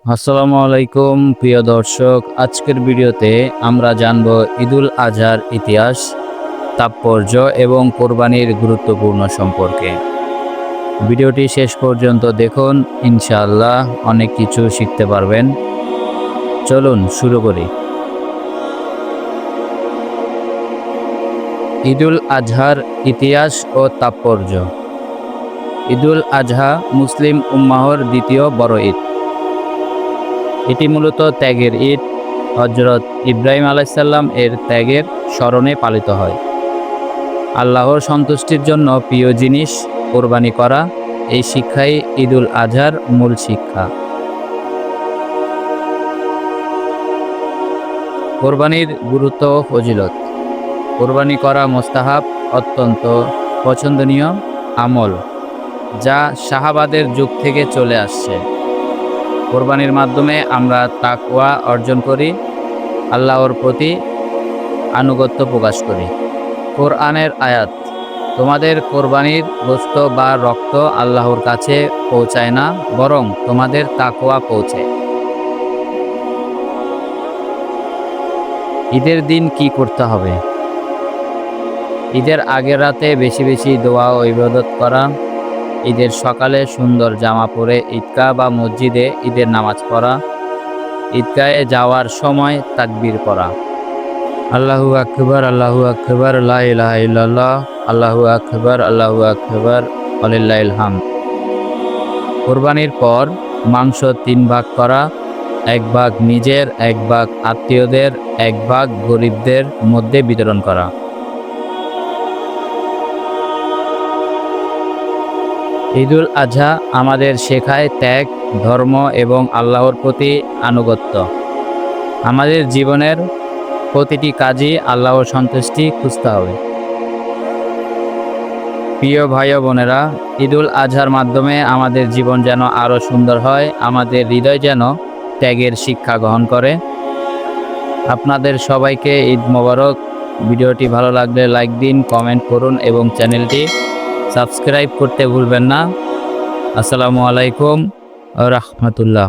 আসসালামু আলাইকুম প্রিয় দর্শক, আজকের ভিডিওতে আমরা জানব ঈদুল আজহার ইতিহাস, তাৎপর্য এবং কোরবানির গুরুত্বপূর্ণ সম্পর্কে। ভিডিওটি শেষ পর্যন্ত দেখুন, ইনশাআল্লাহ অনেক কিছু শিখতে পারবেন। চলুন শুরু করি। ঈদুল আজহার ইতিহাস ও তাৎপর্য। ঈদুল আজহা মুসলিম উম্মাহর দ্বিতীয় বড় ঈদ। এটি মূলত ত্যাগের ঈদ। হযরত ইব্রাহিম আলাইহিসসালাম এর ত্যাগের স্মরণে পালিত হয়। আল্লাহর সন্তুষ্টির জন্য প্রিয় জিনিস কোরবানি করা, এই শিক্ষাই ঈদুল আজহার মূল শিক্ষা। কোরবানির গুরুত্ব ও ফজিলত। কোরবানি করা মোস্তাহাব, অত্যন্ত পছন্দনীয় আমল, যা সাহাবাদের যুগ থেকে চলে আসছে। কোরবানির মাধ্যমে আমরা তাকওয়া অর্জন করি, আল্লাহর প্রতি আনুগত্য প্রকাশ করি। কোরআনের আয়াত: তোমাদের কোরবানির গোশত বা রক্ত আল্লাহর কাছে পৌঁছায় না, বরং তোমাদের তাকওয়া পৌঁছায়। ঈদের দিন কি করতে হবে? ঈদের আগের রাতে বেশি বেশি দোয়া ও ইবাদত করা। ঈদের সকালে সুন্দর জামা পরে ঈদগাহ বা মসজিদে ঈদের নামাজ পড়া। ঈদগাহে যাওয়ার সময় তাকবীর পড়া। আল্লাহু আকবার, আল্লাহু আকবার, লা ইলাহা ইল্লাল্লাহ, আল্লাহু আকবার, আল্লাহু আকবার, ওয়ালিল্লাহিল হামদ। কোরবানির পর মাংস 3 ভাগ করা: 1 ভাগ নিজের, 1 ভাগ আত্মীয়দের, 1 ভাগ গরিবদের মধ্যে বিতরণ করা। ঈদুল আজহা আমাদের শেখায় ত্যাগ, ধর্ম এবং আল্লাহর প্রতি আনুগত্য। আমাদের জীবনের প্রতিটি কাজই আল্লাহর সন্তুষ্টি খুঁজতে হবে। প্রিয় ভাই ও বোনেরা, ঈদুল আজহার মাধ্যমে আমাদের জীবন যেন আরও সুন্দর হয়, আমাদের হৃদয় যেন ত্যাগের শিক্ষা গ্রহণ করে। আপনাদের সবাইকে ঈদ মোবারক। ভিডিওটি ভালো লাগলে লাইক দিন, কমেন্ট করুন এবং চ্যানেলটি সাবস্ক্রাইব করতে ভুলবেন না। আসসালামু আলাইকুম ওয়া রাহমাতুল্লাহ।